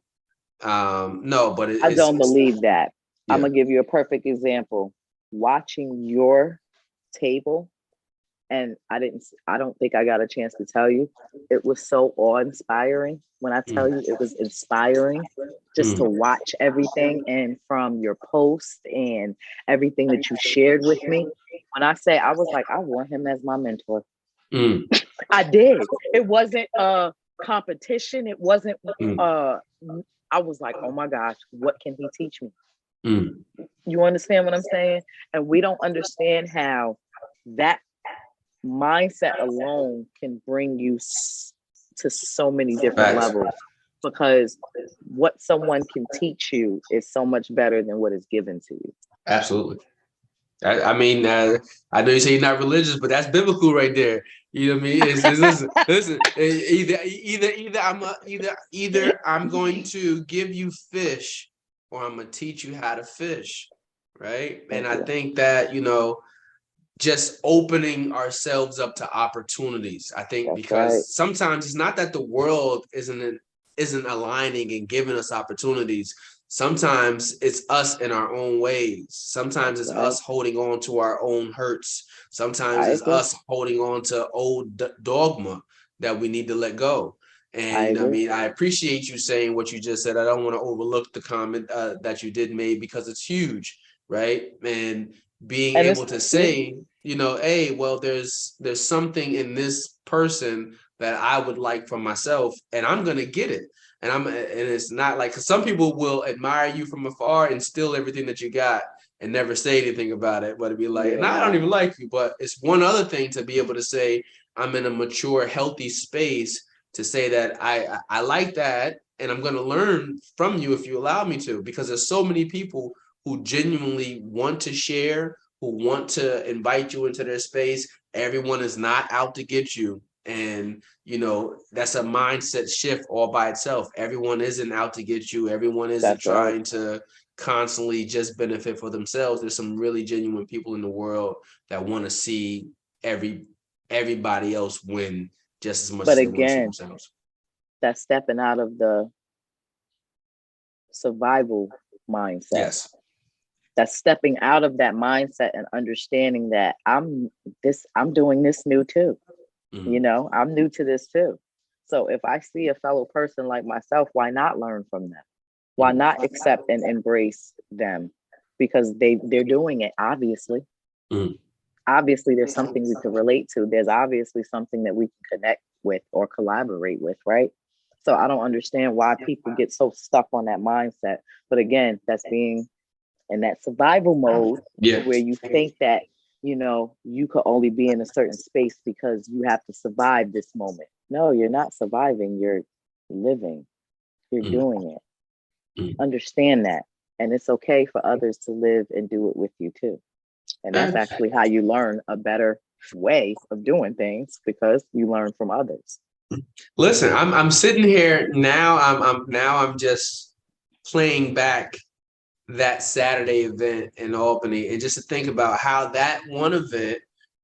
but I don't believe that. I'm yeah. gonna give you a perfect example. Watching your table, and I don't think I got a chance to tell you. It was so awe-inspiring. When I tell you it was inspiring just to watch everything, and from your post and everything that you shared with me. When I say, I was like, I want him as my mentor. Mm, I did. It wasn't a competition. It wasn't I was like, oh my gosh, what can he teach me? mm. You understand what I'm saying? And we don't understand how that mindset alone can bring you to so many different Facts. levels, because what someone can teach you is so much better than what is given to you. Absolutely. I mean, I know you say you're not religious, but that's biblical right there. You know what I mean? Listen. Either I'm going to give you fish, or I'm gonna teach you how to fish, right? And Thank I you. think that just opening ourselves up to opportunities. I think That's right. because sometimes it's not that the world isn't aligning and giving us opportunities. Sometimes it's us in our own ways. Sometimes it's Right. us holding on to our own hurts. Sometimes I it's agree. us holding on to old dogma that we need to let go. I And I agree. mean, I appreciate you saying what you just said. I don't want to overlook the comment that you did make, because it's huge, right? And being And able it's to say, hey, well, there's something in this person that I would like for myself, and I'm gonna get it. And it's not like, 'cause some people will admire you from afar and steal everything that you got and never say anything about it, but it'd be like, no, I don't yeah, even like you. But it's one other thing to be able to say, I'm in a mature, healthy space to say that I like that, and I'm gonna learn from you if you allow me to, because there's so many people who genuinely want to share, who want to invite you into their space. Everyone is not out to get you. And, that's a mindset shift all by itself. Everyone isn't out to get you. Everyone isn't that's right. trying to constantly just benefit for themselves. There's some really genuine people in the world that want to see everybody else win just as much But as they want to see again, themselves. that's stepping out of the survival mindset. Yes. That's stepping out of that mindset and understanding that I'm doing this new too. Mhm. I'm new to this too. So if I see a fellow person like myself, why not learn from them? Why not accept and embrace them? Because they're doing it, obviously. Mhm. Obviously, there's something we can relate to. There's obviously something that we can connect with or collaborate with, right? So I don't understand why people get so stuck on that mindset. But again, that's being in that survival mode, to Yeah. where you think that you could only be in a certain space because you have to survive this moment. No, you're not surviving, you're living, you're Mhm. doing it. Mhm. Understand that. And it's okay for others to live and do it with you too. And that's actually how you learn a better way of doing things, because you learn from others. Listen, I'm sitting here now. I'm just playing back that Saturday event in Albany, and just to think about how that one event,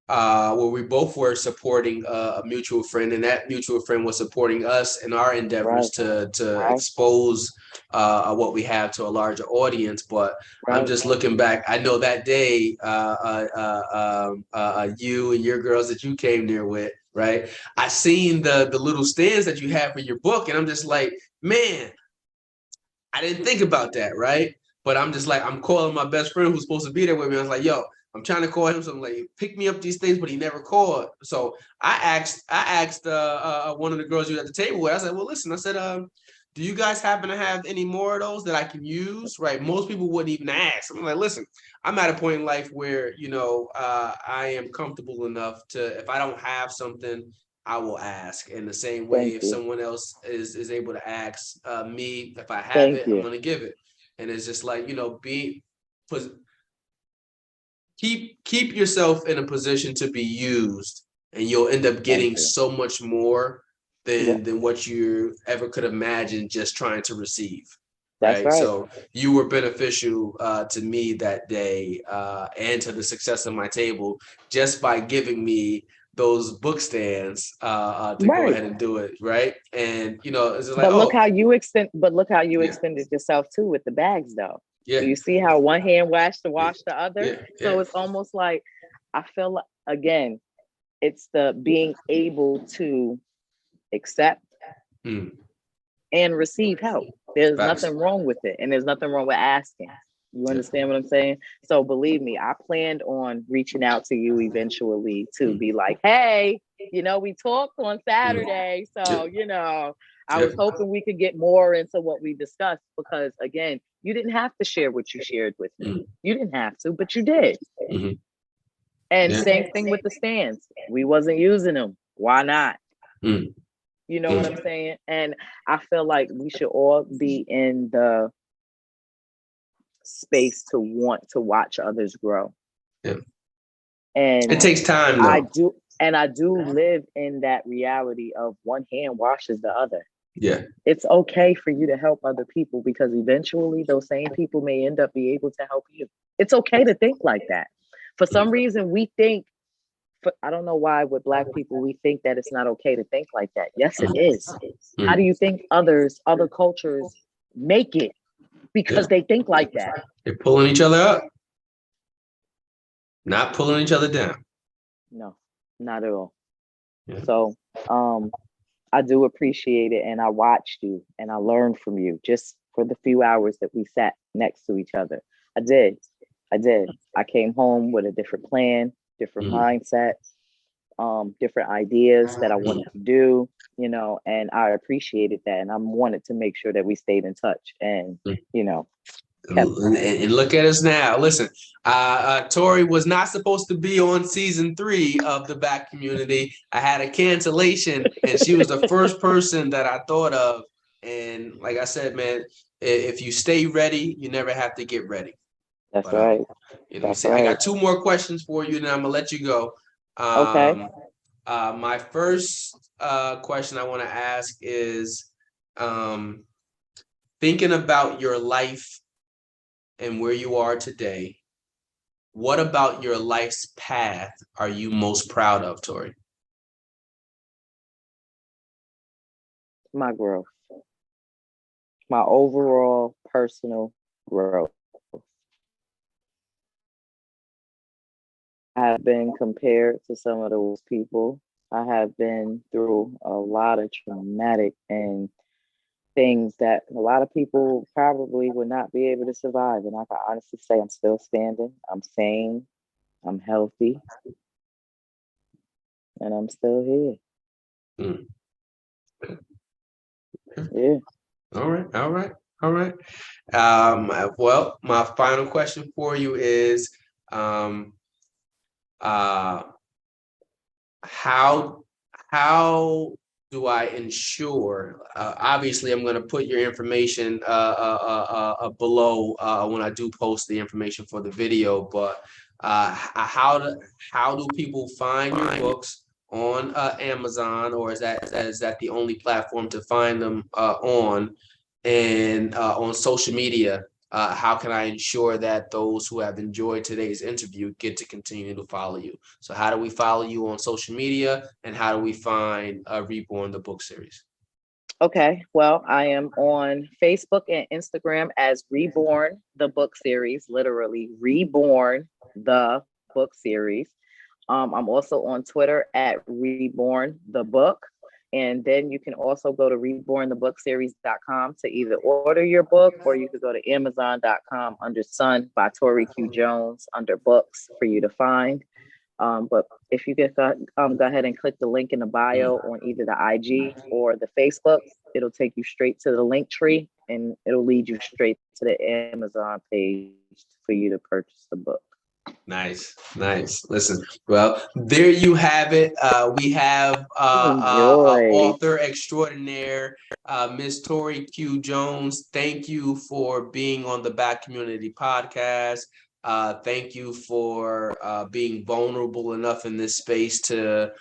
where we both were supporting a mutual friend, and that mutual friend was supporting us in our endeavors Right, to right, expose what we have to a larger audience. But I'm right. just looking back. I know that day, you and your girls that you came there with, right? I seen the little stands that you have for your book, and I'm just like, man, I didn't think about that, right? But I'm just like, I'm calling my best friend who's supposed to be there with me. I was like, yo, I'm trying to call him. So I'm like, pick me up these things, but he never called. So I asked one of the girls you were at the table with. I said, well, listen, I said, do you guys happen to have any more of those that I can use? Right. Most people wouldn't even ask. I'm like, listen, I'm at a point in life where, I am comfortable enough to, if I don't have something, I will ask. In the same way, if someone else is able to ask me, if I have it, I'm going to give it. And it's just like, keep yourself in a position to be used, and you'll end up getting so much more than what you ever could imagine just trying to receive. That's right. So you were beneficial to me that day and to the success of my table just by giving me those book stands to go ahead and do it. Right. And, it's like, look how you extended yourself too with the bags though. Yeah. You see how one hand wash the other. Yeah. So it's almost like, I feel like, again, it's the being able to accept and receive help. There's nothing wrong with it. And there's nothing wrong with asking. You understand what I'm saying? So believe me, I planned on reaching out to you eventually to be like, hey, we talked on Saturday. So, I was hoping we could get more into what we discussed, because again, you didn't have to share what you shared with me. You didn't have to, but you did. And same thing with the stands. We wasn't using them. Why not? You know what I'm saying? And I feel like we should all be in the space to want to watch others grow. Yeah. And it takes time, though. I do live in that reality of one hand washes the other. Yeah. It's okay for you to help other people, because eventually those same people may end up being able to help you. It's okay to think like that. For some reason, we think, I don't know why with Black people, we think that it's not okay to think like that. Yes, it is. How do you think other cultures make it? Because they think like that. They're pulling each other up, not pulling each other down. No, not at all. Yeah. So I do appreciate it. And I watched you and I learned from you just for the few hours that we sat next to each other. I did. I came home with a different plan, different mindset, different ideas that I wanted to do, and I appreciated that. And I wanted to make sure that we stayed in touch and, and look at us now. Listen, Torrie was not supposed to be on season 3 of the Black Community. I had a cancellation, and she was the first person that I thought of. And like I said, man, if you stay ready, you never have to get ready. That's right. I got 2 more questions for you, and then I'm gonna let you go. Okay. My first question I want to ask is, thinking about your life and where you are today, what about your life's path are you most proud of, Torrie? My growth. My overall personal growth. I have been compared to some of those people. I have been through a lot of traumatic and things that a lot of people probably would not be able to survive. And I can honestly say I'm still standing. I'm sane. I'm healthy. And I'm still here. Yeah. All right. Well, my final question for you is, how do I ensure? Obviously, I'm going to put your information below when I do post the information for the video. But how do people find your books on Amazon, or is that the only platform to find them on? And on social media, how can I ensure that those who have enjoyed today's interview get to continue to follow you? So how do we follow you on social media, and how do we find Reborn the Book Series? Okay, well, I am on Facebook and Instagram as Reborn the Book Series, literally Reborn the Book Series. I'm also on Twitter at Reborn the Book. And then you can also go to rebornthebookseries.com to either order your book, or you could go to amazon.com under Son by Torrie Q Jones under books for you to find. But if you get go ahead and click the link in the bio on either the IG or the Facebook, it'll take you straight to the link tree, and it'll lead you straight to the Amazon page for you to purchase the book. Nice. Listen, well, there you have it. We have author extraordinaire, Miss Torrie Q Jones. Thank you for being on the Back Community Podcast. Thank you for being vulnerable enough in this space to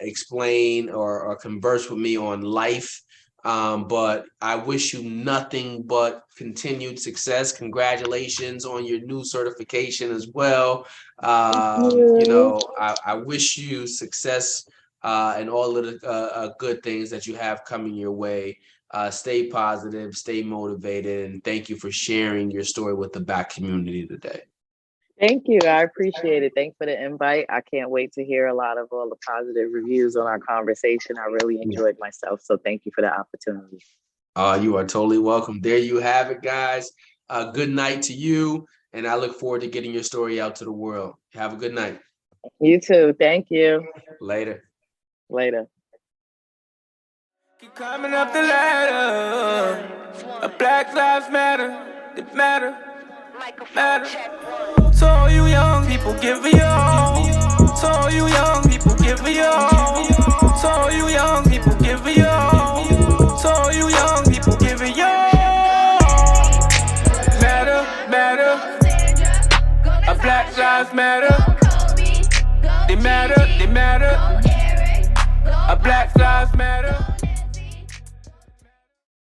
explain or converse with me on life. But I wish you nothing but continued success. Congratulations on your new certification as well. I wish you success and all of the good things that you have coming your way. Stay positive, stay motivated, and thank you for sharing your story with the Back community today. Thank you. I appreciate it. Thanks for the invite. I can't wait to hear a lot of all the positive reviews on our conversation. I really enjoyed myself. So thank you for the opportunity. You are totally welcome. There you have it, guys. Good night to you. And I look forward to getting your story out to the world. Have a good night. You too. Thank you. Later. Keep climbing up the ladder. Black lives matter. They matter. So all you young people, give it all. So all you young people, give it all. So all you young people, give it all. So all you young people, give it all. Matter. Black lives matter. They matter.